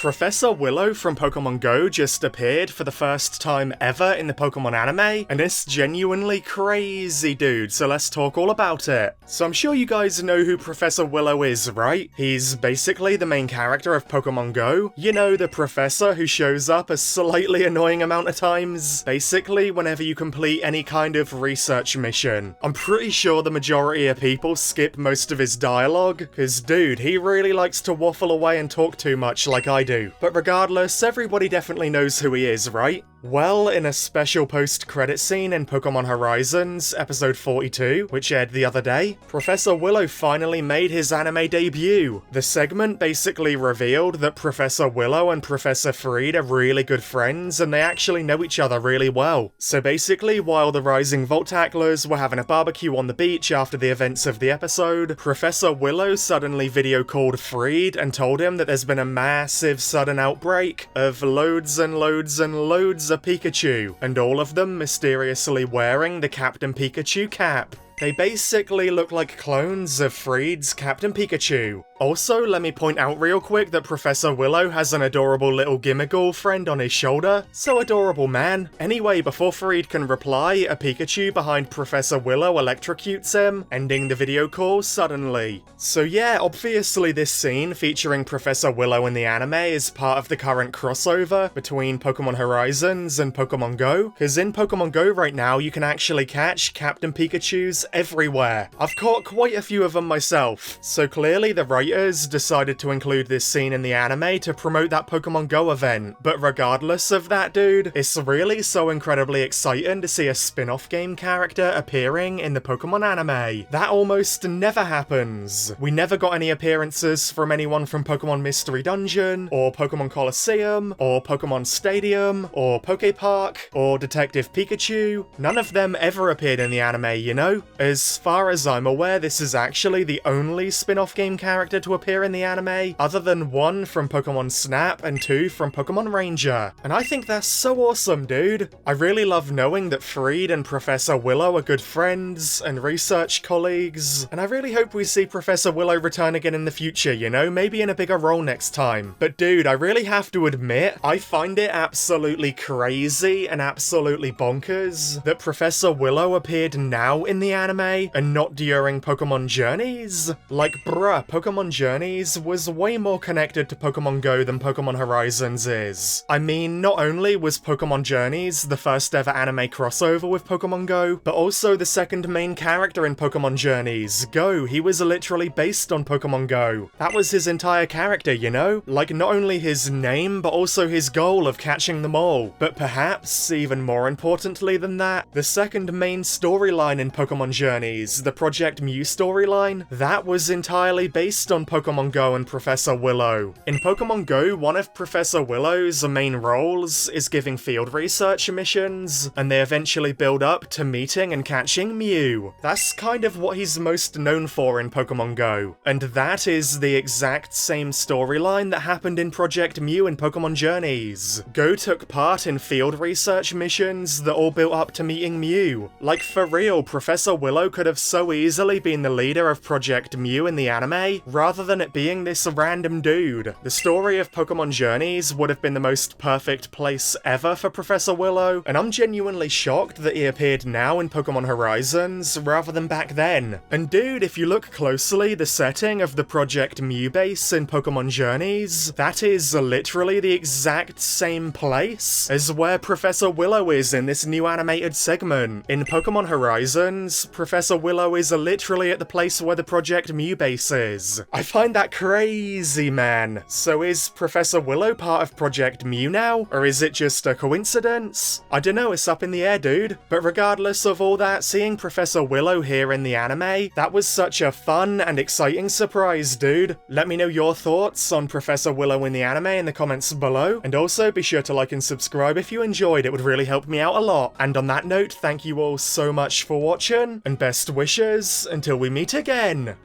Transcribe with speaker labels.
Speaker 1: Professor Willow from Pokemon Go just appeared for the first time ever in the Pokemon anime, and it's genuinely crazy, dude, so let's talk all about it. So I'm sure you guys know who Professor Willow is, right? He's basically the main character of Pokemon Go. You know, the professor who shows up a slightly annoying amount of times, basically whenever you complete any kind of research mission. I'm pretty sure the majority of people skip most of his dialogue, cause dude, he really likes to waffle away and talk too much like I do. But regardless, everybody definitely knows who he is, right? Well, in a special post-credit scene in Pokemon Horizons, episode 42, which aired the other day, Professor Willow finally made his anime debut. The segment basically revealed that Professor Willow and Professor Friede are really good friends, and they actually know each other really well. So basically, while the Rising Volt Tacklers were having a barbecue on the beach after the events of the episode, Professor Willow suddenly video called Friede and told him that there's been a massive sudden outbreak of loads and loads and loads of Pikachu, and all of them mysteriously wearing the Captain Pikachu cap. They basically look like clones of Friede's Captain Pikachu. Also, let me point out real quick that Professor Willow has an adorable little Gimmighoul friend on his shoulder. So adorable, man. Anyway, before Friede can reply, a Pikachu behind Professor Willow electrocutes him, ending the video call suddenly. So yeah, obviously this scene featuring Professor Willow in the anime is part of the current crossover between Pokemon Horizons and Pokemon Go, because in Pokemon Go right now you can actually catch Captain Pikachus everywhere. I've caught quite a few of them myself, so clearly the writers decided to include this scene in the anime to promote that Pokemon Go event. But regardless of that, dude, it's really so incredibly exciting to see a spin-off game character appearing in the Pokemon anime. That almost never happens. We never got any appearances from anyone from Pokemon Mystery Dungeon, or Pokemon Coliseum, or Pokemon Stadium, or Poke Park, or Detective Pikachu. None of them ever appeared in the anime, you know? As far as I'm aware, this is actually the only spin-off game character to appear in the anime, other than one from Pokemon Snap and two from Pokemon Ranger. And I think that's so awesome, dude. I really love knowing that Friede and Professor Willow are good friends and research colleagues, and I really hope we see Professor Willow return again in the future, you know, maybe in a bigger role next time. But dude, I really have to admit, I find it absolutely crazy and absolutely bonkers that Professor Willow appeared now in the anime and not during Pokemon Journeys. Like, bruh, Pokemon Journeys was way more connected to Pokemon Go than Pokemon Horizons is. I mean, not only was Pokemon Journeys the first ever anime crossover with Pokemon Go, but also the second main character in Pokemon Journeys, Go. He was literally based on Pokemon Go. That was his entire character, you know? Like, not only his name, but also his goal of catching them all. But perhaps, even more importantly than that, the second main storyline in Pokemon Journeys, the Project Mew storyline, that was entirely based on Pokemon Go and Professor Willow. In Pokemon Go, one of Professor Willow's main roles is giving field research missions, and they eventually build up to meeting and catching Mew. That's kind of what he's most known for in Pokemon Go, and that is the exact same storyline that happened in Project Mew in Pokemon Journeys. Go took part in field research missions that all built up to meeting Mew. Like, for real, Professor Willow could have so easily been the leader of Project Mew in the anime, rather than it being this random dude. The story of Pokemon Journeys would have been the most perfect place ever for Professor Willow, and I'm genuinely shocked that he appeared now in Pokemon Horizons, rather than back then. And dude, if you look closely, the setting of the Project Mew base in Pokemon Journeys, that is literally the exact same place as where Professor Willow is in this new animated segment. In Pokemon Horizons, Professor Willow is literally at the place where the Project Mew base is. I find that crazy, man. So is Professor Willow part of Project Mew now? Or is it just a coincidence? I don't know, it's up in the air, dude. But regardless of all that, seeing Professor Willow here in the anime, that was such a fun and exciting surprise, dude. Let me know your thoughts on Professor Willow in the anime in the comments below. And also, be sure to like and subscribe if you enjoyed, it would really help me out a lot. And on that note, thank you all so much for watching, and best wishes until we meet again!